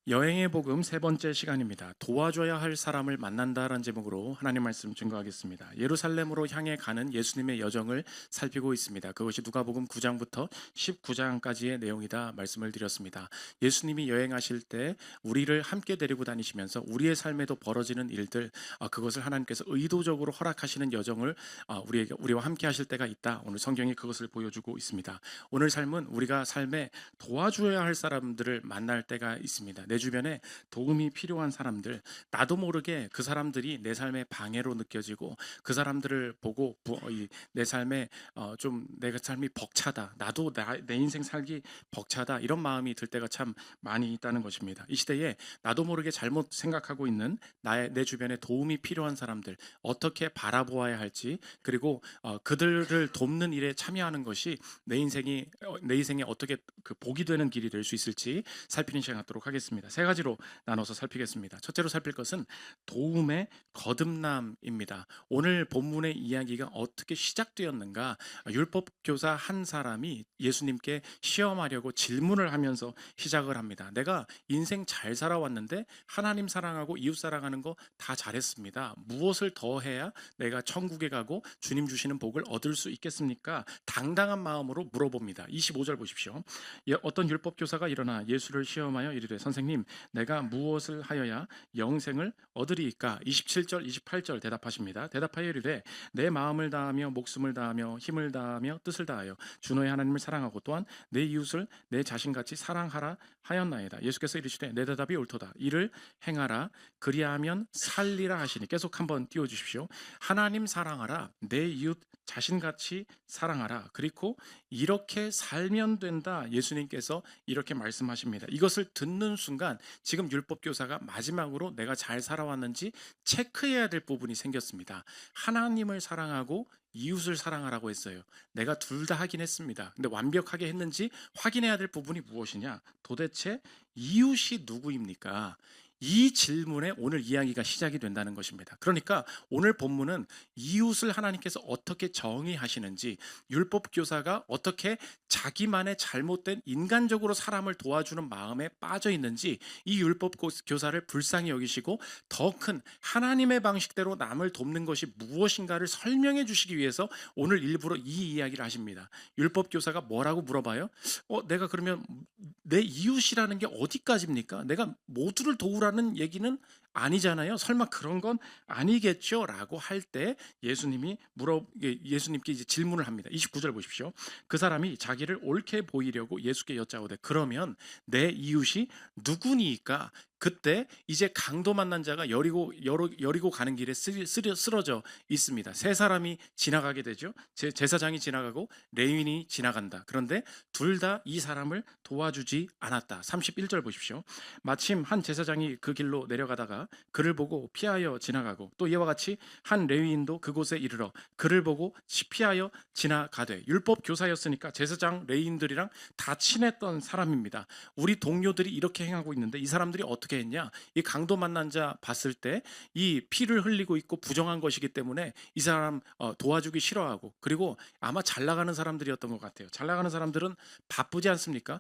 여행의 복음 세 번째 시간입니다. 도와줘야 할 사람을 만난다라는 제목으로 하나님 말씀 증거하겠습니다. 예루살렘으로 향해 가는 예수님의 여정을 살피고 있습니다. 그것이 누가복음 9장부터 19장까지의 내용이다 말씀을 드렸습니다. 예수님이 여행하실 때 우리를 함께 데리고 다니시면서 우리의 삶에도 벌어지는 일들, 그것을 하나님께서 의도적으로 허락하시는 여정을 우리와 함께 하실 때가 있다. 오늘 성경이 그것을 보여주고 있습니다. 오늘 삶은 우리가 삶에 도와줘야 할 사람들을 만날 때가 있습니다. 내 주변에 도움이 필요한 사람들, 나도 모르게 그 사람들이 내 삶의 방해로 느껴지고 그 사람들을 보고 내 삶에 좀 내가 삶이 벅차다, 나도 내 인생 살기 벅차다, 이런 마음이 들 때가 참 많이 있다는 것입니다. 이 시대에 나도 모르게 잘못 생각하고 있는 내 주변에 도움이 필요한 사람들 어떻게 바라보아야 할지, 그리고 그들을 돕는 일에 참여하는 것이 내 인생에 어떻게 그 복이 되는 길이 될 수 있을지 살피는 시간 갖도록 하겠습니다. 세 가지로 나눠서 살피겠습니다. 첫째로 살필 것은 도움의 거듭남입니다. 오늘 본문의 이야기가 어떻게 시작되었는가? 율법 교사 한 사람이 예수님께 시험하려고 질문을 하면서 시작을 합니다. 내가 인생 잘 살아왔는데 하나님 사랑하고 이웃 사랑하는 거 다 잘했습니다. 무엇을 더 해야 내가 천국에 가고 주님 주시는 복을 얻을 수 있겠습니까? 당당한 마음으로 물어봅니다. 25절 보십시오. 어떤 율법 교사가 일어나 예수를 시험하여 이르되 선생님, 내가 무엇을 하여야 영생을 얻으리이까? 27절 28절 대답하십니다. 대답하여 이르되 내 마음을 다하며 목숨을 다하며 힘을 다하며 뜻을 다하여 주 너의 하나님을 사랑하고 또한 내 이웃을 내 자신같이 사랑하라 하였나이다. 예수께서 이르시되 내 대답이 옳도다. 이를 행하라. 그리하면 살리라 하시니. 계속 한번 띄워주십시오. 하나님 사랑하라. 내 이웃 자신같이 사랑하라. 그리고 이렇게 살면 된다. 예수님께서 이렇게 말씀하십니다. 이것을 듣는 순간 지금 율법 교사가 마지막으로 내가 잘 살아왔는지 체크해야 될 부분이 생겼습니다. 하나님을 사랑하고 이웃을 사랑하라고 했어요. 내가 둘 다 하긴 했습니다. 근데 완벽하게 했는지 확인해야 될 부분이 무엇이냐? 도대체 이웃이 누구입니까? 이 질문에 오늘 이야기가 시작이 된다는 것입니다. 그러니까 오늘 본문은 이웃을 하나님께서 어떻게 정의하시는지, 율법 교사가 어떻게 자기만의 잘못된 인간적으로 사람을 도와주는 마음에 빠져 있는지, 이 율법 교사를 불쌍히 여기시고 더 큰 하나님의 방식대로 남을 돕는 것이 무엇인가를 설명해 주시기 위해서 오늘 일부러 이 이야기를 하십니다. 율법 교사가 뭐라고 물어봐요? 내가 그러면 내 이웃이라는 게 어디까지입니까? 내가 모두를 도우라는 얘기는 아니잖아요. 설마 그런 건 아니겠죠? 라고 할 때 예수님께 이제 질문을 합니다. 29절 보십시오. 그 사람이 자기를 옳게 보이려고 예수께 여짜오되 그러면 내 이웃이 누구니까? 그때 이제 강도 만난 자가 여리고 가는 길에 쓰러져 있습니다. 세 사람이 지나가게 되죠. 제사장이 지나가고 레위인이 지나간다. 그런데 둘 다 이 사람을 도와주지 않았다. 31절 보십시오. 마침 한 제사장이 그 길로 내려가다가 그를 보고 피하여 지나가고 또 이와 같이 한 레위인도 그곳에 이르러 그를 보고 피하여 지나가되. 율법 교사였으니까 제사장 레위인들이랑 다 친했던 사람입니다. 우리 동료들이 이렇게 행하고 있는데 이 사람들이 어떻게 했냐? 이 강도 만난 자 봤을 때 이 피를 흘리고 있고 부정한 것이기 때문에 이 사람 도와주기 싫어하고, 그리고 아마 잘 나가는 사람들이었던 것 같아요. 잘 나가는 사람들은 바쁘지 않습니까?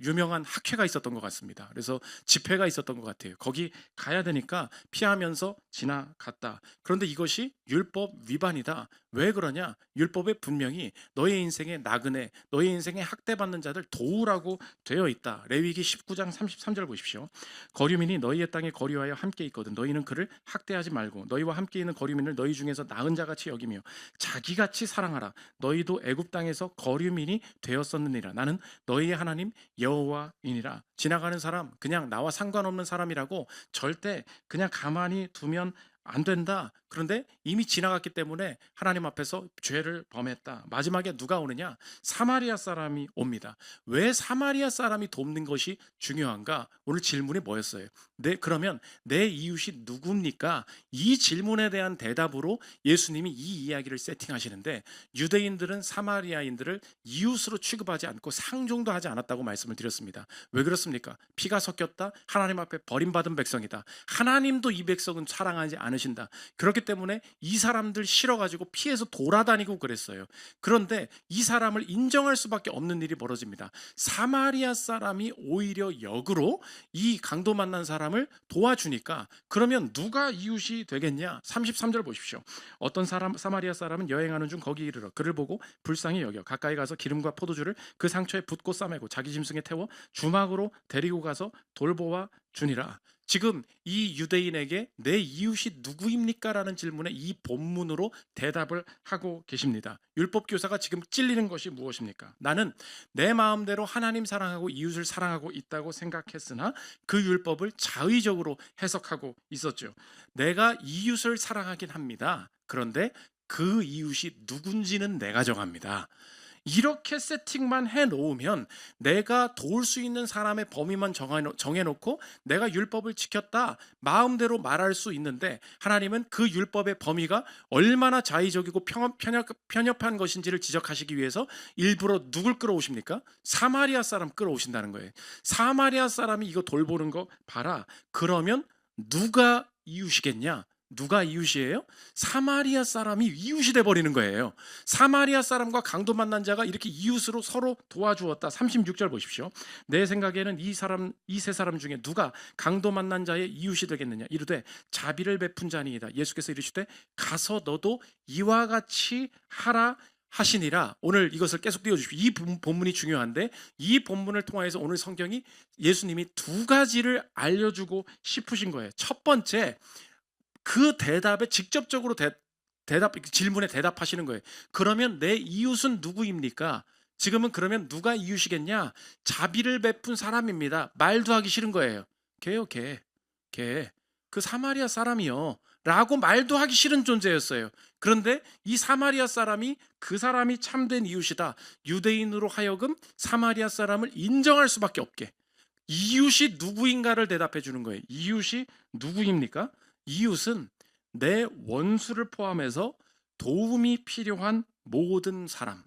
유명한 학회가 있었던 것 같습니다. 그래서 집회가 있었던 것 같아요. 거기 가야 되니까 피하면서 지나갔다. 그런데 이것이 율법 위반이다. 왜 그러냐? 율법에 분명히 너의 인생에 나그네, 너의 인생에 학대받는 자들 도우라고 되어 있다. 레위기 19장 33절 보십시오. 거류민이 너희의 땅에 거류하여 함께 있거든 너희는 그를 학대하지 말고 너희와 함께 있는 거류민을 너희 중에서 나은 자같이 여기며 자기같이 사랑하라. 너희도 애굽 땅에서 거류민이 되었었느니라. 나는 너희의 하나님 여호와이니라. 지나가는 사람, 그냥 나와 상관없는 사람이라고 절대 그냥 가만히 두면 안 된다. 그런데 이미 지나갔기 때문에 하나님 앞에서 죄를 범했다. 마지막에 누가 오느냐? 사마리아 사람이 옵니다. 왜 사마리아 사람이 돕는 것이 중요한가? 오늘 질문이 뭐였어요? 그러면 내 이웃이 누굽니까? 이 질문에 대한 대답으로 예수님이 이 이야기를 세팅하시는데, 유대인들은 사마리아인들을 이웃으로 취급하지 않고 상종도 하지 않았다고 말씀을 드렸습니다. 왜 그렇습니까? 피가 섞였다. 하나님 앞에 버림받은 백성이다. 하나님도 이 백성은 사랑하지 않으신다. 그렇기 그렇기 때문에 이 사람들 싫어가지고 피해서 돌아다니고 그랬어요. 그런데 이 사람을 인정할 수밖에 없는 일이 벌어집니다. 사마리아 사람이 오히려 역으로 이 강도 만난 사람을 도와주니까 그러면 누가 이웃이 되겠냐? 33절 보십시오. 어떤 사람 사마리아 사람은 여행하는 중 거기 이르러 그를 보고 불쌍히 여겨 가까이 가서 기름과 포도주를 그 상처에 붓고 싸매고 자기 짐승에 태워 주막으로 데리고 가서 돌보아 주니라. 지금 이 유대인에게 내 이웃이 누구입니까? 라는 질문에 이 본문으로 대답을 하고 계십니다. 율법 교사가 지금 찔리는 것이 무엇입니까? 나는 내 마음대로 하나님 사랑하고 이웃을 사랑하고 있다고 생각했으나 그 율법을 자의적으로 해석하고 있었죠. 내가 이웃을 사랑하긴 합니다. 그런데 그 이웃이 누군지는 내가 정합니다. 이렇게 세팅만 해놓으면 내가 도울 수 있는 사람의 범위만 정해놓고 내가 율법을 지켰다 마음대로 말할 수 있는데, 하나님은 그 율법의 범위가 얼마나 자의적이고 편협한 것인지를 지적하시기 위해서 일부러 누굴 끌어오십니까? 사마리아 사람 끌어오신다는 거예요. 사마리아 사람이 이거 돌보는 거 봐라. 그러면 누가 이웃이겠냐? 누가 이웃이에요? 사마리아 사람이 이웃이 돼버리는 거예요. 사마리아 사람과 강도 만난 자가 이렇게 이웃으로 서로 도와주었다. 36절 보십시오. 내 생각에는 이 세 사람 중에 누가 강도 만난 자의 이웃이 되겠느냐? 이르되 자비를 베푼 자니이다. 예수께서 이르시되 가서 너도 이와 같이 하라 하시니라. 오늘 이것을 계속 띄워주십시오. 이 본문이 중요한데, 이 본문을 통해서 오늘 성경이 예수님이 두 가지를 알려주고 싶으신 거예요. 첫 번째, 그 대답에 직접적으로 질문에 대답하시는 거예요. 그러면 내 이웃은 누구입니까? 지금은 그러면 누가 이웃이겠냐? 자비를 베푼 사람입니다. 말도 하기 싫은 거예요. 걔요, 걔. 그 사마리아 사람이요. 라고 말도 하기 싫은 존재였어요. 그런데 이 사마리아 사람이 그 사람이 참된 이웃이다. 유대인으로 하여금 사마리아 사람을 인정할 수밖에 없게. 이웃이 누구인가를 대답해 주는 거예요. 이웃이 누구입니까? 이웃은 내 원수를 포함해서 도움이 필요한 모든 사람,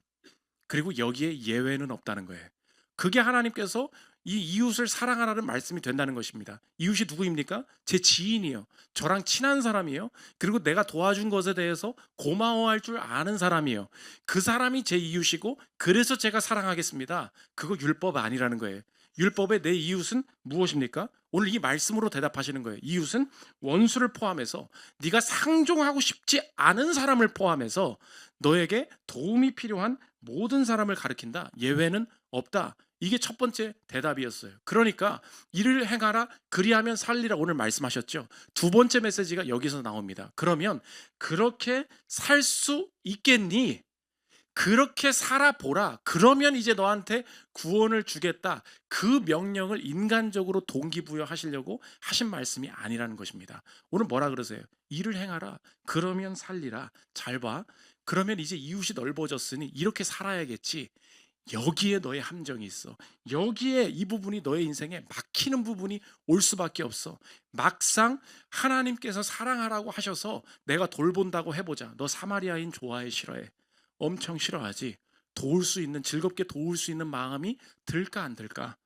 그리고 여기에 예외는 없다는 거예요. 그게 하나님께서 이 이웃을 사랑하라는 말씀이 된다는 것입니다. 이웃이 누구입니까? 제 지인이요, 저랑 친한 사람이요, 그리고 내가 도와준 것에 대해서 고마워할 줄 아는 사람이요, 그 사람이 제 이웃이고 그래서 제가 사랑하겠습니다. 그거 율법 아니라는 거예요. 율법의 내 이웃은 무엇입니까? 오늘 이 말씀으로 대답하시는 거예요. 이웃은 원수를 포함해서 네가 상종하고 싶지 않은 사람을 포함해서 너에게 도움이 필요한 모든 사람을 가리킨다. 예외는 없다. 이게 첫 번째 대답이었어요. 그러니까 이를 행하라 그리하면 살리라 오늘 말씀하셨죠. 두 번째 메시지가 여기서 나옵니다. 그러면 그렇게 살 수 있겠니? 그렇게 살아보라. 그러면 이제 너한테 구원을 주겠다. 그 명령을 인간적으로 동기부여하시려고 하신 말씀이 아니라는 것입니다. 오늘 뭐라 그러세요? 이를 행하라. 그러면 살리라. 잘 봐. 그러면 이제 이웃이 넓어졌으니 이렇게 살아야겠지. 여기에 너의 함정이 있어. 여기에 이 부분이 너의 인생에 막히는 부분이 올 수밖에 없어. 막상 하나님께서 사랑하라고 하셔서 내가 돌본다고 해보자. 너 사마리아인 좋아해, 싫어해? 엄청 싫어하지. 도울 수 있는, 즐겁게 도울 수 있는 마음이 들까 안 들까?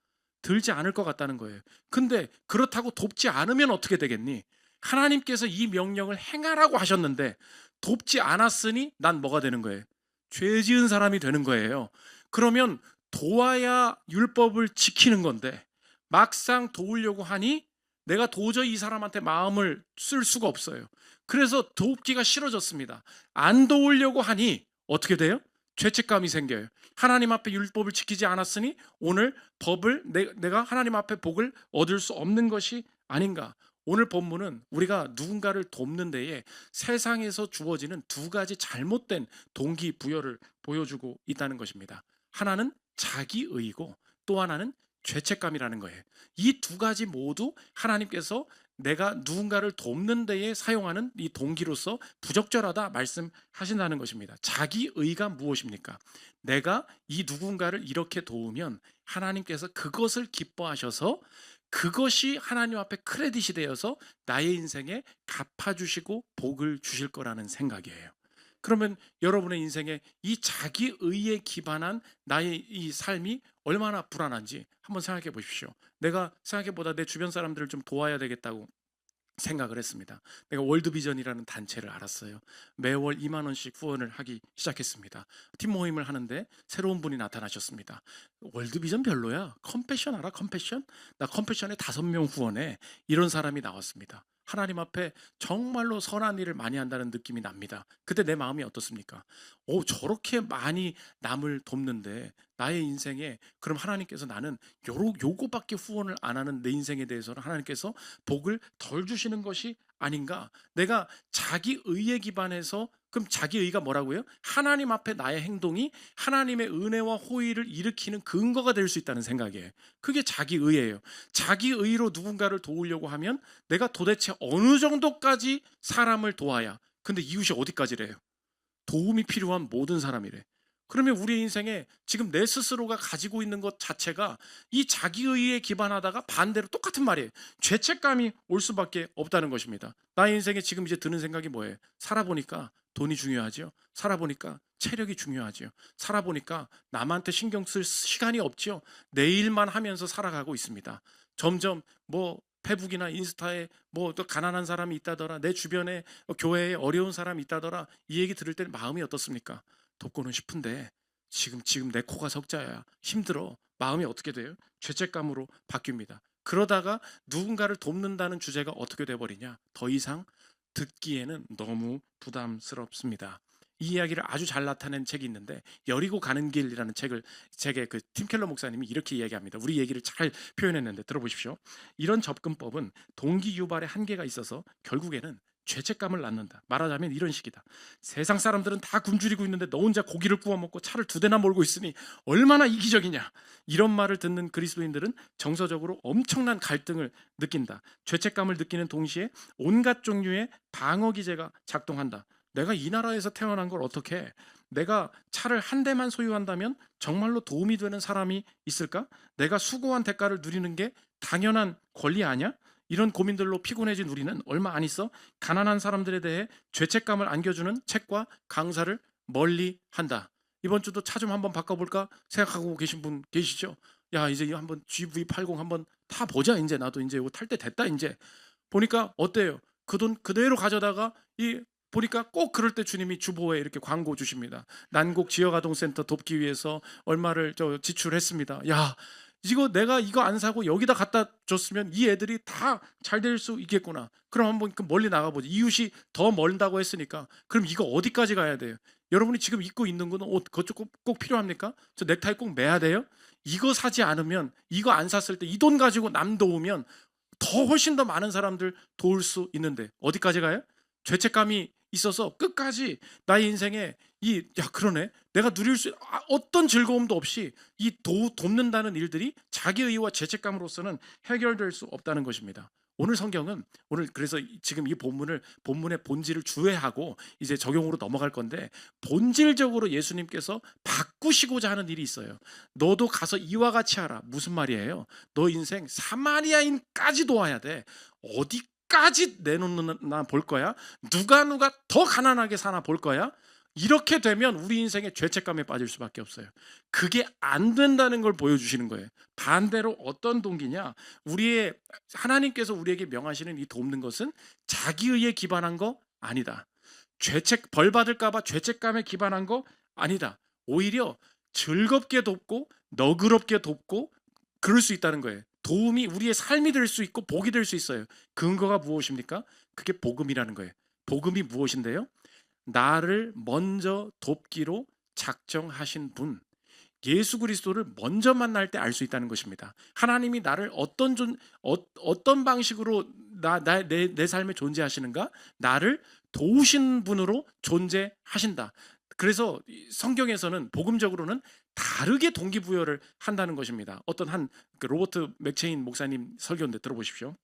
들지 않을 것 같다는 거예요. 근데 그렇다고 돕지 않으면 어떻게 되겠니? 하나님께서 이 명령을 행하라고 하셨는데 돕지 않았으니 난 뭐가 되는 거예요? 죄 지은 사람이 되는 거예요. 그러면 도와야 율법을 지키는 건데 막상 도우려고 하니 내가 도저히 이 사람한테 마음을 쓸 수가 없어요. 그래서 돕기가 싫어졌습니다. 안 도우려고 하니 어떻게 돼요? 죄책감이 생겨요. 하나님 앞에 율법을 지키지 않았으니 오늘 법을 내가 하나님 앞에 복을 얻을 수 없는 것이 아닌가. 오늘 본문은 우리가 누군가를 돕는 데에 세상에서 주어지는 두 가지 잘못된 동기부여를 보여주고 있다는 것입니다. 하나는 자기의이고 또 하나는 죄책감이라는 거예요. 이 두 가지 모두 하나님께서 내가 누군가를 돕는 데에 사용하는 이 동기로서 부적절하다 말씀하신다는 것입니다. 자기의가 무엇입니까? 내가 이 누군가를 이렇게 도우면 하나님께서 그것을 기뻐하셔서 그것이 하나님 앞에 크레딧이 되어서 나의 인생에 갚아주시고 복을 주실 거라는 생각이에요. 그러면 여러분의 인생에 이 자기의에 기반한 나의 이 삶이 얼마나 불안한지 한번 생각해 보십시오. 내가 생각해보다 내 주변 사람들을 좀 도와야 되겠다고 생각을 했습니다. 내가 월드비전이라는 단체를 알았어요. 매월 2만 원씩 후원을 하기 시작했습니다. 팀 모임을 하는데 새로운 분이 나타나셨습니다. 월드비전 별로야. 컴패션 알아? 컴패션? 나 컴패션에 5명 후원해. 이런 사람이 나왔습니다. 하나님 앞에 정말로 선한 일을 많이 한다는 느낌이 납니다. 그때 내 마음이 어떻습니까? 저렇게 많이 남을 돕는데 나의 인생에 그럼 하나님께서 나는 요거밖에 후원을 안 하는 내 인생에 대해서는 하나님께서 복을 덜 주시는 것이 아닌가? 내가 자기 의에 기반해서 그럼 자기 의가 뭐라고요? 하나님 앞에 나의 행동이 하나님의 은혜와 호의를 일으키는 근거가 될 수 있다는 생각이에요. 그게 자기 의예요. 자기 의로 누군가를 도우려고 하면 내가 도대체 어느 정도까지 사람을 도와야? 근데 이웃이 어디까지래요? 도움이 필요한 모든 사람이래. 그러면 우리 인생에 지금 내 스스로가 가지고 있는 것 자체가 이 자기의에 기반하다가 반대로 똑같은 말이에요. 죄책감이 올 수밖에 없다는 것입니다. 나의 인생에 지금 이제 드는 생각이 뭐예요? 살아보니까 돈이 중요하죠. 살아보니까 체력이 중요하죠. 살아보니까 남한테 신경 쓸 시간이 없죠. 내 일만 하면서 살아가고 있습니다. 점점 페북이나 인스타에 또 가난한 사람이 있다더라, 내 주변에 교회에 어려운 사람이 있다더라, 이 얘기 들을 때는 마음이 어떻습니까? 돕고는 싶은데 지금 내 코가 석자야. 힘들어. 마음이 어떻게 돼요? 죄책감으로 바뀝니다. 그러다가 누군가를 돕는다는 주제가 어떻게 돼버리냐? 더 이상 듣기에는 너무 부담스럽습니다. 이 이야기를 아주 잘 나타낸 책이 있는데 여리고 가는 길이라는 책에 팀 켈러 목사님이 이렇게 이야기합니다. 우리 얘기를 잘 표현했는데 들어보십시오. 이런 접근법은 동기 유발의 한계가 있어서 결국에는 죄책감을 낳는다. 말하자면 이런 식이다. 세상 사람들은 다 굶주리고 있는데 너 혼자 고기를 구워 먹고 차를 2대나 몰고 있으니 얼마나 이기적이냐. 이런 말을 듣는 그리스도인들은 정서적으로 엄청난 갈등을 느낀다. 죄책감을 느끼는 동시에 온갖 종류의 방어 기제가 작동한다. 내가 이 나라에서 태어난 걸 어떻게 해? 내가 차를 한 대만 소유한다면 정말로 도움이 되는 사람이 있을까? 내가 수고한 대가를 누리는 게 당연한 권리 아니야? 이런 고민들로 피곤해진 우리는 얼마 안 있어 가난한 사람들에 대해 죄책감을 안겨주는 책과 강사를 멀리한다. 이번 주도 차 좀 한번 바꿔볼까 생각하고 계신 분 계시죠? 야, 이제 한번 GV80 한번 타보자. 이제 나도 이제 이거 탈 때 됐다. 이제 보니까 어때요? 그 돈 그대로 가져다가 보니까 꼭 그럴 때 주님이 주보에 이렇게 광고 주십니다. 난곡 지역아동센터 돕기 위해서 얼마를 지출했습니다. 야, 내가 이거 안 사고 여기다 갖다 줬으면 이 애들이 다 잘 될 수 있겠구나. 그럼 한번 멀리 나가보지. 이웃이 더 멀다고 했으니까 그럼 이거 어디까지 가야 돼요? 여러분이 지금 입고 있는 거는 옷 그쪽 꼭 필요합니까? 저 넥타이 꼭 매야 돼요? 이거 사지 않으면, 이거 안 샀을 때 이 돈 가지고 남 도우면 더 훨씬 더 많은 사람들 도울 수 있는데 어디까지 가요? 죄책감이 있어서 끝까지 나의 인생에 그러네. 내가 누릴 수 어떤 즐거움도 없이 돕는다는 일들이 자기 의와 죄책감으로서는 해결될 수 없다는 것입니다. 오늘 성경은 그래서 지금 이 본문의 본질을 주회하고 이제 적용으로 넘어갈 건데 본질적으로 예수님께서 바꾸시고자 하는 일이 있어요. 너도 가서 이와 같이 하라. 무슨 말이에요? 너 인생 사마리아인까지 도와야 돼. 어디까지 내놓나 볼 거야? 누가 더 가난하게 사나 볼 거야? 이렇게 되면 우리 인생의 죄책감에 빠질 수밖에 없어요. 그게 안 된다는 걸 보여주시는 거예요. 반대로 어떤 동기냐? 하나님께서 우리에게 명하시는 이 돕는 것은 자기의에 기반한 거 아니다. 벌 받을까 봐 죄책감에 기반한 거 아니다. 오히려 즐겁게 돕고 너그럽게 돕고 그럴 수 있다는 거예요. 도움이 우리의 삶이 될 수 있고 복이 될 수 있어요. 근거가 무엇입니까? 그게 복음이라는 거예요. 복음이 무엇인데요? 나를 먼저 돕기로 작정하신 분, 예수 그리스도를 먼저 만날 때 알 수 있다는 것입니다. 하나님이 나를 어떤 방식으로 내 삶에 존재하시는가? 나를 도우신 분으로 존재하신다. 그래서 성경에서는 복음적으로는 다르게 동기부여를 한다는 것입니다. 어떤 로버트 맥체인 목사님 설교인데 들어보십시오.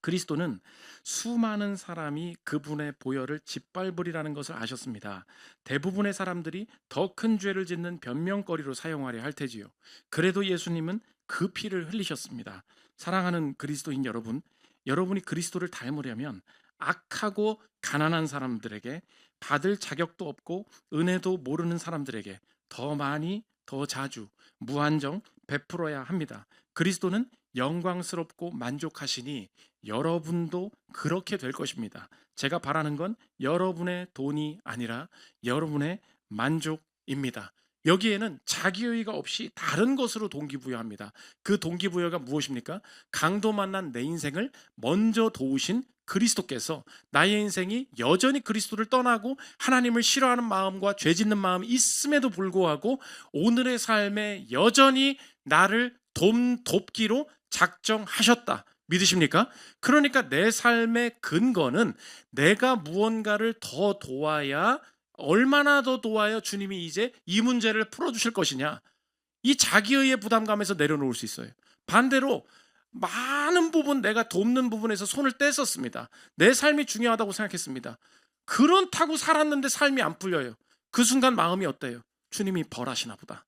그리스도는 수많은 사람이 그분의 보혈을 짓밟으리라는 것을 아셨습니다. 대부분의 사람들이 더 큰 죄를 짓는 변명거리로 사용하려 할 테지요. 그래도 예수님은 그 피를 흘리셨습니다. 사랑하는 그리스도인 여러분, 여러분이 그리스도를 닮으려면 악하고 가난한 사람들에게, 받을 자격도 없고 은혜도 모르는 사람들에게 더 많이, 더 자주, 무한정 베풀어야 합니다. 그리스도는 영광스럽고 만족하시니 여러분도 그렇게 될 것입니다. 제가 바라는 건 여러분의 돈이 아니라 여러분의 만족입니다. 여기에는 자기의의가 없이 다른 것으로 동기부여합니다. 그 동기부여가 무엇입니까? 강도 만난 내 인생을 먼저 도우신 그리스도께서 나의 인생이 여전히 그리스도를 떠나고 하나님을 싫어하는 마음과 죄 짓는 마음이 있음에도 불구하고 오늘의 삶에 여전히 나를 돕기로 작정하셨다. 믿으십니까? 그러니까 내 삶의 근거는 내가 무언가를 더 도와야, 얼마나 더 도와야 주님이 이제 이 문제를 풀어주실 것이냐, 이 자기의의 부담감에서 내려놓을 수 있어요. 반대로 많은 부분, 내가 돕는 부분에서 손을 뗐었습니다. 내 삶이 중요하다고 생각했습니다. 그렇다고 살았는데 삶이 안 풀려요. 그 순간 마음이 어때요? 주님이 벌하시나 보다.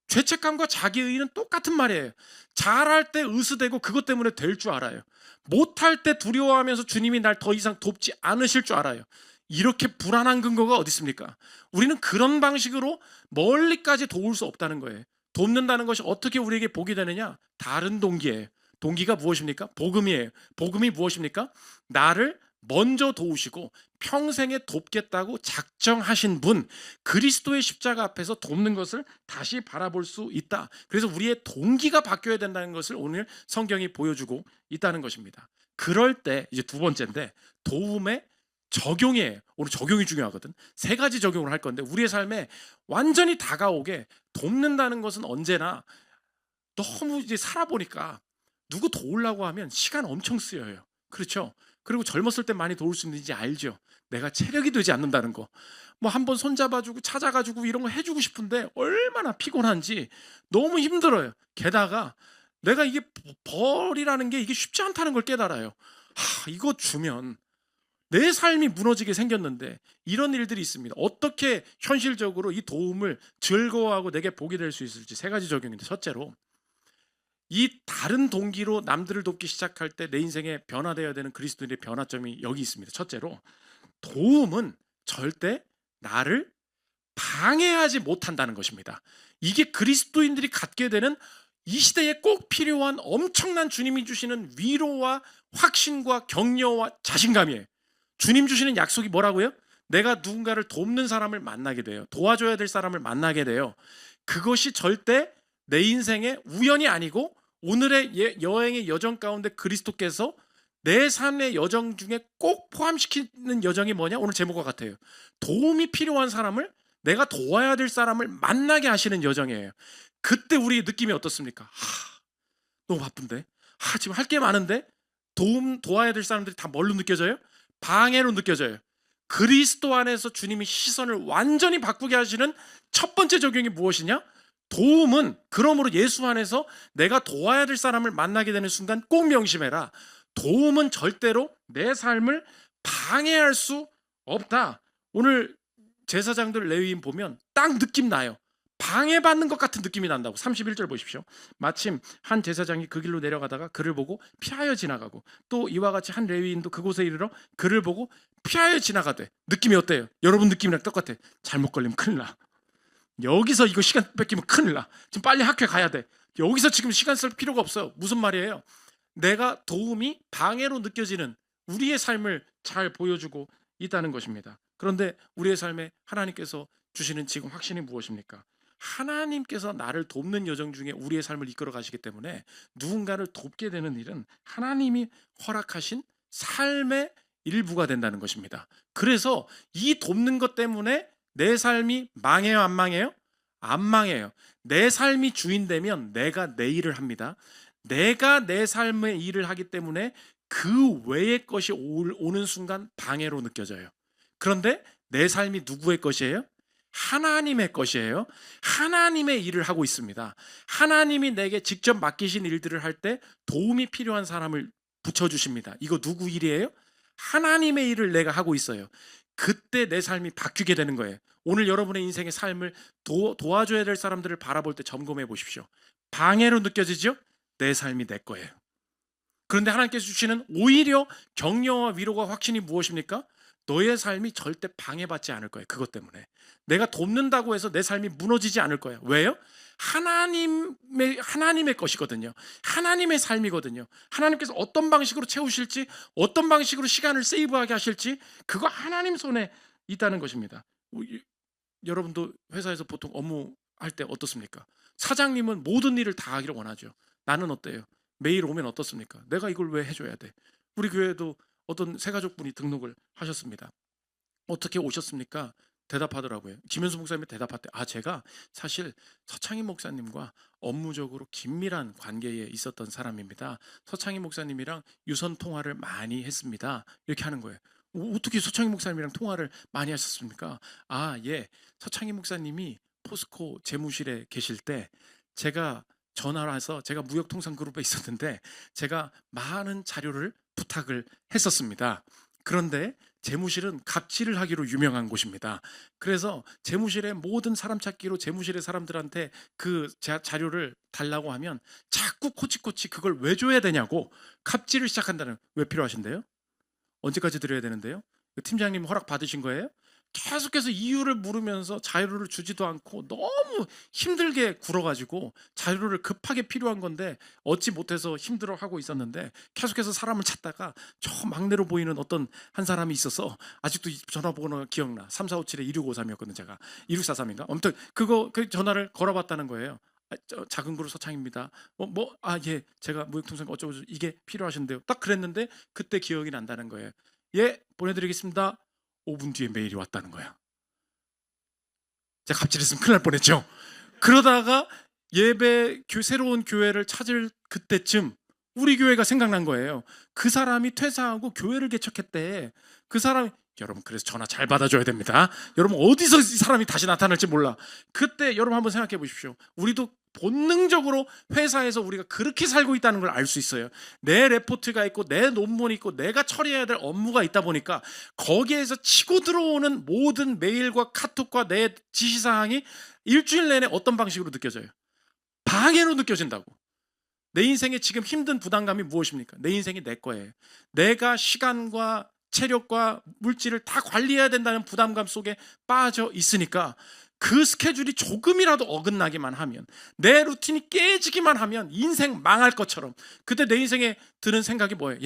죄책감과 자기의의는 똑같은 말이에요. 잘할 때 으스대고 그것 때문에 될 줄 알아요. 못할 때 두려워하면서 주님이 날 더 이상 돕지 않으실 줄 알아요. 이렇게 불안한 근거가 어디 있습니까? 우리는 그런 방식으로 멀리까지 도울 수 없다는 거예요. 돕는다는 것이 어떻게 우리에게 복이 되느냐? 다른 동기예요. 동기가 무엇입니까? 복음이에요. 복음이 무엇입니까? 나를 먼저 도우시고 평생에 돕겠다고 작정하신 분, 그리스도의 십자가 앞에서 돕는 것을 다시 바라볼 수 있다. 그래서 우리의 동기가 바뀌어야 된다는 것을 오늘 성경이 보여주고 있다는 것입니다. 그럴 때 이제 두 번째인데, 도움의 적용이에요. 오늘 적용이 중요하거든. 세 가지 적용을 할 건데, 우리의 삶에 완전히 다가오게 돕는다는 것은 언제나 너무 이제 살아보니까 누구 도우려고 하면 시간 엄청 쓰여요. 그렇죠? 그리고 젊었을 때 많이 도울 수 있는지 알죠? 내가 체력이 되지 않는다는 거. 뭐 한번 손잡아주고 찾아가지고 이런 거 해주고 싶은데 얼마나 피곤한지 너무 힘들어요. 게다가 내가 이게 벌이라는 게 이게 쉽지 않다는 걸 깨달아요. 이거 주면 내 삶이 무너지게 생겼는데, 이런 일들이 있습니다. 어떻게 현실적으로 이 도움을 즐거워하고 내게 복이 될 수 있을지 세 가지 적용인데, 첫째로 이 다른 동기로 남들을 돕기 시작할 때 내 인생에 변화되어야 되는 그리스도인의 변화점이 여기 있습니다. 첫째로, 도움은 절대 나를 방해하지 못한다는 것입니다. 이게 그리스도인들이 갖게 되는 이 시대에 꼭 필요한 엄청난 주님이 주시는 위로와 확신과 격려와 자신감이에요. 주님 주시는 약속이 뭐라고요? 내가 누군가를 돕는 사람을 만나게 돼요. 도와줘야 될 사람을 만나게 돼요. 그것이 절대 내 인생의 우연이 아니고 오늘의 여행의 여정 가운데 그리스도께서 내 삶의 여정 중에 꼭 포함시키는 여정이 뭐냐? 오늘 제목과 같아요. 도움이 필요한 사람을, 내가 도와야 될 사람을 만나게 하시는 여정이에요. 그때 우리 느낌이 어떻습니까? 너무 바쁜데? 지금 할 게 많은데? 도와야 될 사람들이 다 뭘로 느껴져요? 방해로 느껴져요. 그리스도 안에서 주님이 시선을 완전히 바꾸게 하시는 첫 번째 적용이 무엇이냐? 도움은, 그러므로 예수 안에서 내가 도와야 될 사람을 만나게 되는 순간 꼭 명심해라. 도움은 절대로 내 삶을 방해할 수 없다. 오늘 제사장들 레위인 보면 딱 느낌 나요. 방해받는 것 같은 느낌이 난다고. 31절 보십시오. 마침 한 제사장이 그 길로 내려가다가 그를 보고 피하여 지나가고, 또 이와 같이 한 레위인도 그곳에 이르러 그를 보고 피하여 지나가되. 느낌이 어때요? 여러분 느낌이랑 똑같아. 잘못 걸리면 큰일 나. 여기서 이거 시간 뺏기면 큰일 나. 지금 빨리 학교에 가야 돼. 여기서 지금 시간 쓸 필요가 없어요. 무슨 말이에요? 내가 도움이 방해로 느껴지는 우리의 삶을 잘 보여주고 있다는 것입니다. 그런데 우리의 삶에 하나님께서 주시는 지금 확신이 무엇입니까? 하나님께서 나를 돕는 여정 중에 우리의 삶을 이끌어 가시기 때문에 누군가를 돕게 되는 일은 하나님이 허락하신 삶의 일부가 된다는 것입니다. 그래서 이 돕는 것 때문에 내 삶이 망해요, 안 망해요? 안 망해요. 내 삶이 주인 되면 내가 내 일을 합니다. 내가 내 삶의 일을 하기 때문에 그 외의 것이 오는 순간 방해로 느껴져요. 그런데 내 삶이 누구의 것이에요? 하나님의 것이에요. 하나님의 일을 하고 있습니다. 하나님이 내게 직접 맡기신 일들을 할 때 도움이 필요한 사람을 붙여주십니다. 이거 누구 일이에요? 하나님의 일을 내가 하고 있어요. 그때 내 삶이 바뀌게 되는 거예요. 오늘 여러분의 인생의 삶을 도와줘야 될 사람들을 바라볼 때 점검해 보십시오. 방해로 느껴지죠? 내 삶이 내 거예요. 그런데 하나님께서 주시는 오히려 격려와 위로가 확신이 무엇입니까? 너의 삶이 절대 방해받지 않을 거예요. 그것 때문에. 내가 돕는다고 해서 내 삶이 무너지지 않을 거예요. 왜요? 하나님의 것이거든요. 하나님의 삶이거든요. 하나님께서 어떤 방식으로 채우실지, 어떤 방식으로 시간을 세이브하게 하실지, 그거 하나님 손에 있다는 것입니다. 여러분도 회사에서 보통 업무할 때 어떻습니까? 사장님은 모든 일을 다 하기를 원하죠. 나는 어때요? 매일 오면 어떻습니까? 내가 이걸 왜 해줘야 돼? 우리 교회도 어떤 새가족분이 등록을 하셨습니다. 어떻게 오셨습니까? 대답하더라고요. 김현수 목사님이 대답할 때, 제가 사실 서창희 목사님과 업무적으로 긴밀한 관계에 있었던 사람입니다. 서창희 목사님이랑 유선 통화를 많이 했습니다. 이렇게 하는 거예요. 어떻게 서창희 목사님이랑 통화를 많이 하셨습니까? 예. 서창희 목사님이 포스코 재무실에 계실 때 제가 전화를 해서, 제가 무역통상그룹에 있었는데 제가 많은 자료를 부탁을 했었습니다. 그런데 재무실은 갑질을 하기로 유명한 곳입니다. 그래서 재무실의 모든 사람 찾기로 재무실의 사람들한테 그 자료를 달라고 하면 자꾸 코치코치 그걸 왜 줘야 되냐고 갑질을 시작한다는. 왜 필요하신데요? 언제까지 드려야 되는데요? 팀장님 허락 받으신 거예요? 계속해서 이유를 물으면서 자료를 주지도 않고 너무 힘들게 굴어가지고 자료를 급하게 필요한 건데 얻지 못해서 힘들어하고 있었는데 계속해서 사람을 찾다가 저 막내로 보이는 어떤 한 사람이 있어서, 아직도 전화번호가 기억나. 3457-2653이었거든요. 제가 2643인가? 아무튼 그 전화를 걸어봤다는 거예요. 작은 그룹 서창입니다. 예, 제가 무역통상 어쩌고 이게 필요하신데요. 딱 그랬는데 그때 기억이 난다는 거예요. 예, 보내드리겠습니다. 5분 뒤에 메일이 왔다는 거야. 제가 갑질했으면 큰일 날 뻔했죠. 그러다가 새로운 교회를 찾을 그때쯤 우리 교회가 생각난 거예요. 그 사람이 퇴사하고 교회를 개척했대. 그 사람이, 여러분 그래서 전화 잘 받아줘야 됩니다. 여러분 어디서 이 사람이 다시 나타날지 몰라. 그때 여러분 한번 생각해 보십시오. 우리도 본능적으로 회사에서 우리가 그렇게 살고 있다는 걸 알 수 있어요. 내 레포트가 있고 내 논문이 있고 내가 처리해야 될 업무가 있다 보니까 거기에서 치고 들어오는 모든 메일과 카톡과 내 지시사항이 일주일 내내 어떤 방식으로 느껴져요? 방해로 느껴진다고. 내 인생에 지금 힘든 부담감이 무엇입니까? 내 인생이 내 거예요. 내가 시간과 체력과 물질을 다 관리해야 된다는 부담감 속에 빠져 있으니까 그 스케줄이 조금이라도 어긋나기만 하면, 내 루틴이 깨지기만 하면 인생 망할 것처럼, 그때 내 인생에 드는 생각이 뭐예요?